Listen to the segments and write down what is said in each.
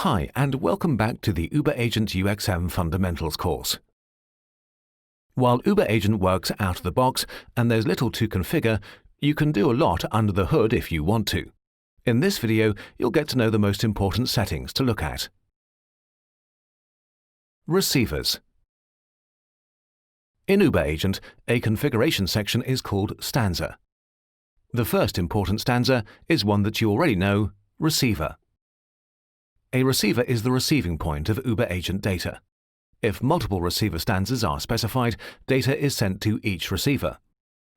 Hi, and welcome back to the Uber Agent UXM Fundamentals course. While Uber Agent works out of the box and there's little to configure, you can do a lot under the hood if you want to. In this video, you'll get to know the most important settings to look at. Receivers. In Uber Agent, a configuration section is called stanza. The first important stanza is one that you already know, receiver. A receiver is the receiving point of Uber Agent data. If multiple receiver stanzas are specified, data is sent to each receiver.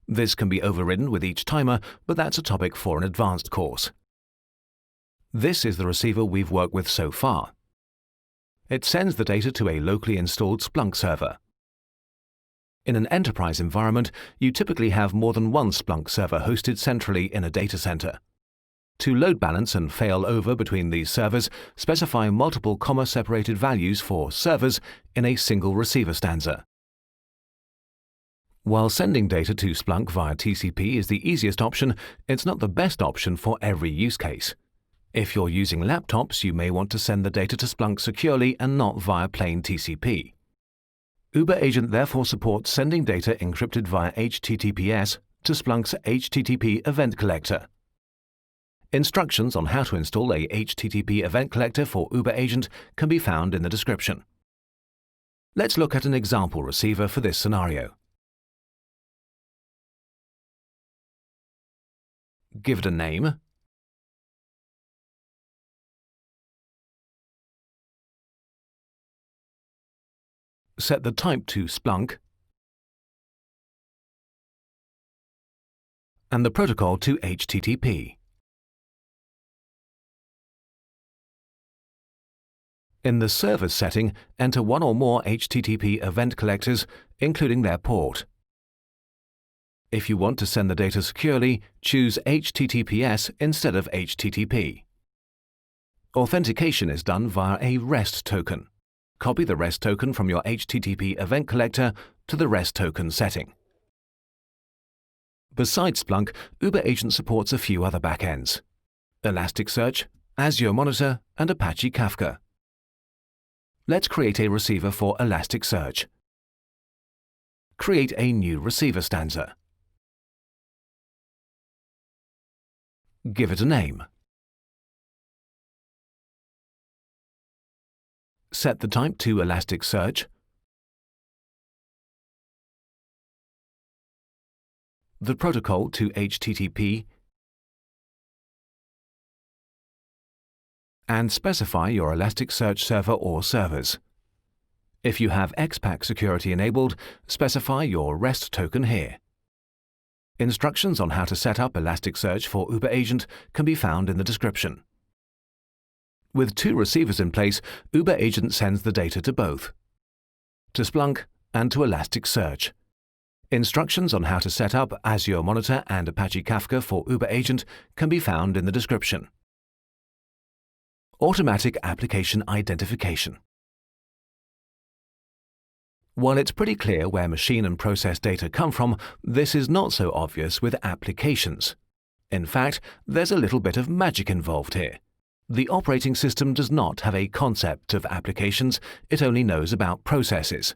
This can be overridden with each timer, but that's a topic for an advanced course. This is the receiver we've worked with so far. It sends the data to a locally installed Splunk server. In an enterprise environment, you typically have more than one Splunk server hosted centrally in a data center. To load balance and fail over between these servers, specify multiple comma-separated values for servers in a single receiver stanza. While sending data to Splunk via TCP is the easiest option, it's not the best option for every use case. If you're using laptops, you may want to send the data to Splunk securely and not via plain TCP. Uber Agent therefore supports sending data encrypted via HTTPS to Splunk's HTTP event collector. Instructions on how to install a HTTP event collector for Uber Agent can be found in the description. Let's look at an example receiver for this scenario. Give it a name. Set the type to Splunk and the protocol to HTTP. In the servers setting, enter one or more HTTP event collectors, including their port. If you want to send the data securely, choose HTTPS instead of HTTP. Authentication is done via a REST token. Copy the REST token from your HTTP event collector to the REST token setting. Besides Splunk, Uber Agent supports a few other backends: Elasticsearch, Azure Monitor, and Apache Kafka. Let's create a receiver for Elasticsearch. Create a new receiver stanza. Give it a name. Set the type to Elasticsearch. The protocol to HTTP. And specify your Elasticsearch server or servers. If you have XPack security enabled, specify your REST token here. Instructions on how to set up Elasticsearch for Uber Agent can be found in the description. With two receivers in place, Uber Agent sends the data to both, to Splunk and to Elasticsearch. Instructions on how to set up Azure Monitor and Apache Kafka for Uber Agent can be found in the description. Automatic application identification. While it's pretty clear where machine and process data come from, this is not so obvious with applications. In fact, there's a little bit of magic involved here. The operating system does not have a concept of applications, it only knows about processes.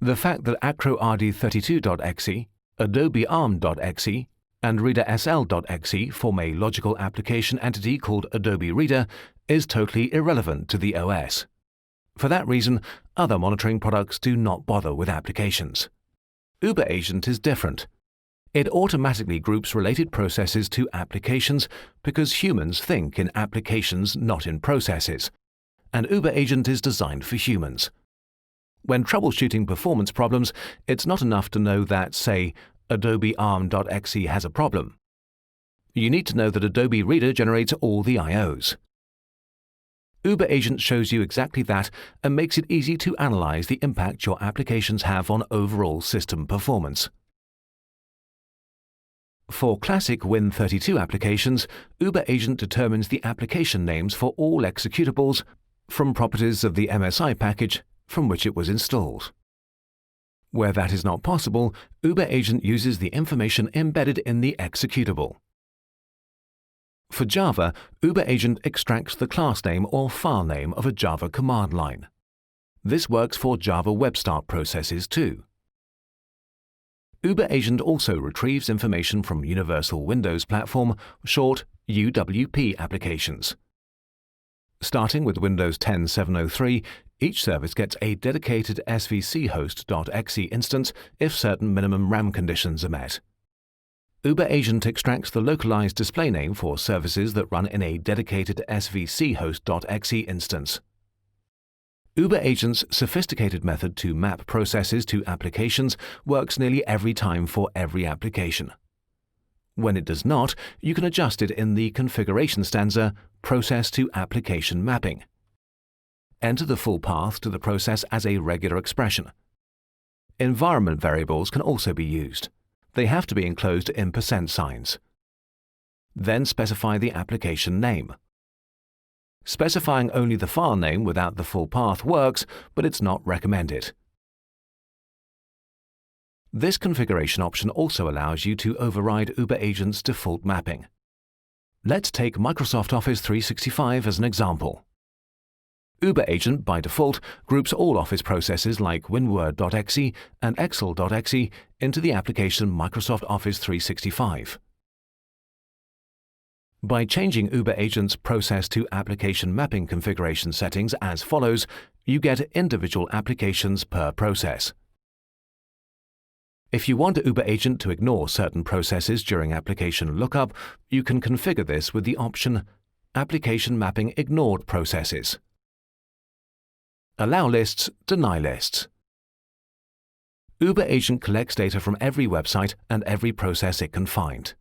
The fact that acrord32.exe, Adobe ARM.exe, and ReaderSL.exe form a logical application entity called Adobe Reader is totally irrelevant to the OS. For that reason, other monitoring products do not bother with applications. Uber Agent is different. It automatically groups related processes to applications because humans think in applications, not in processes, and Uber Agent is designed for humans. When troubleshooting performance problems, it's not enough to know that, say, Adobe ARM.exe has a problem. You need to know that Adobe Reader generates all the IOs. Uber Agent shows you exactly that and makes it easy to analyze the impact your applications have on overall system performance. For classic Win32 applications, Uber Agent determines the application names for all executables from properties of the MSI package from which it was installed. Where that is not possible, Uber Agent uses the information embedded in the executable. For Java, uberagent extracts the class name or file name of a Java command line. This works for Java web start processes too. uberagent also retrieves information from Universal Windows Platform, short UWP applications. Starting with Windows 10 703, each service gets a dedicated svc host.exe instance if certain minimum RAM conditions are met. uberagent extracts the localized display name for services that run in a dedicated svc host.exe instance. uberagent's sophisticated method to map processes to applications works nearly every time for every application. When it does not, you can adjust it in the configuration stanza Process to Application Mapping. Enter the full path to the process as a regular expression. Environment variables can also be used. They have to be enclosed in % signs. Then specify the application name. Specifying only the file name without the full path works, but it's not recommended. This configuration option also allows you to override uberagent's default mapping. Let's take Microsoft Office 365 as an example. uberagent, by default, groups all Office processes like winword.exe and excel.exe into the application Microsoft Office 365. By changing uberagent's process to application mapping configuration settings as follows, you get individual applications per process. If you want uberagent to ignore certain processes during application lookup, you can configure this with the option Application Mapping Ignored Processes. Allow lists, deny lists. uberagent collects data from every website and every process it can find.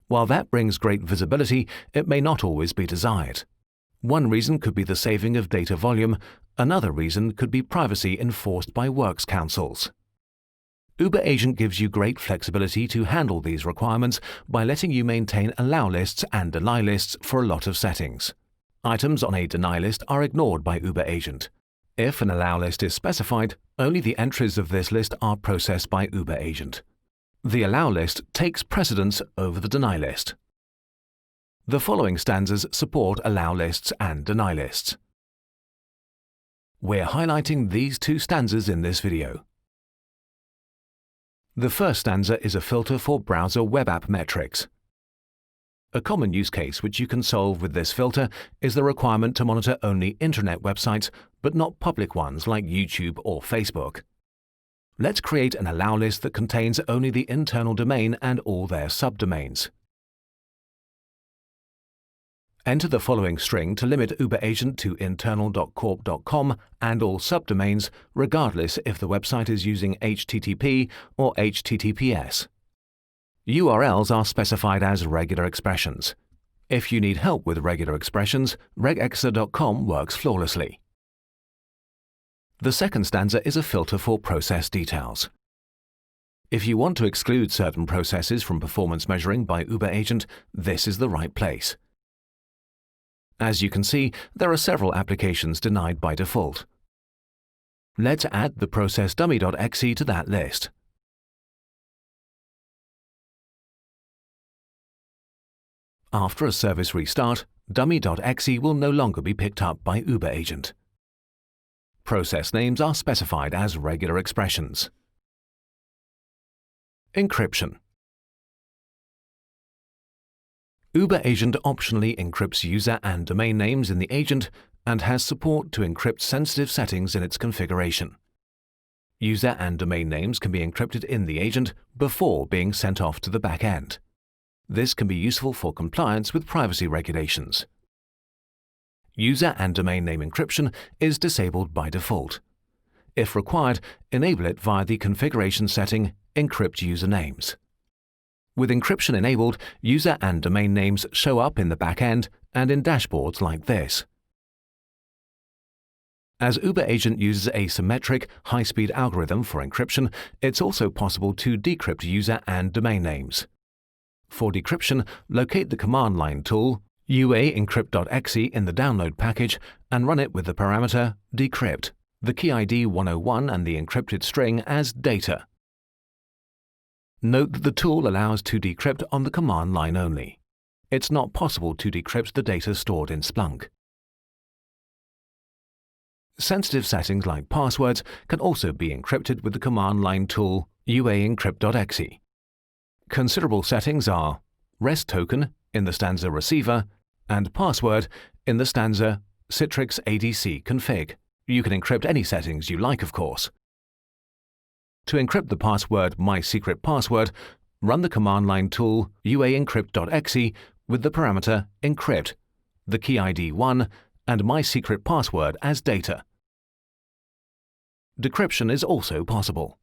While that brings great visibility, it may not always be desired. One reason could be the saving of data volume, another reason could be privacy enforced by works councils. uberagent gives you great flexibility to handle these requirements by letting you maintain allow lists and deny lists for a lot of settings. Items on a deny list are ignored by uberagent. If an allow list is specified, only the entries of this list are processed by uberagent. The allow list takes precedence over the deny list. The following stanzas support allow lists and deny lists. We're highlighting these two stanzas in this video. The first stanza is a filter for browser web app metrics. A common use case which you can solve with this filter is the requirement to monitor only intranet websites, but not public ones like YouTube or Facebook. Let's create an allow list that contains only the internal domain and all their subdomains. Enter the following string to limit uberagent to internal.corp.com and all subdomains, regardless if the website is using HTTP or HTTPS. URLs are specified as regular expressions. If you need help with regular expressions, regexa.com works flawlessly. The second stanza is a filter for process details. If you want to exclude certain processes from performance measuring by uberagent, this is the right place. As you can see, there are several applications denied by default. Let's add the process dummy.exe to that list. After a service restart, dummy.exe will no longer be picked up by uberagent. Process names are specified as regular expressions. Encryption. uberagent optionally encrypts user and domain names in the agent and has support to encrypt sensitive settings in its configuration. User and domain names can be encrypted in the agent before being sent off to the back end. This can be useful for compliance with privacy regulations. User and domain name encryption is disabled by default. If required, enable it via the configuration setting Encrypt Usernames. With encryption enabled, user and domain names show up in the back end and in dashboards like this. As uberagent uses a symmetric, high-speed algorithm for encryption, it's also possible to decrypt user and domain names. For decryption, locate the command line tool uaencrypt.exe in the download package and run it with the parameter decrypt, the key ID 101 and the encrypted string as data. Note that the tool allows to decrypt on the command line only. it's not possible to decrypt the data stored in Splunk. Sensitive settings like passwords can also be encrypted with the command line tool uaencrypt.exe. Considerable settings are REST token in the Stanza receiver and password in the Stanza Citrix ADC config. You can encrypt any settings you like, of course. To encrypt the password MySecretPassword, run the command line tool uaencrypt.exe with the parameter encrypt, the key ID 1, and MySecretPassword as data. Decryption is also possible.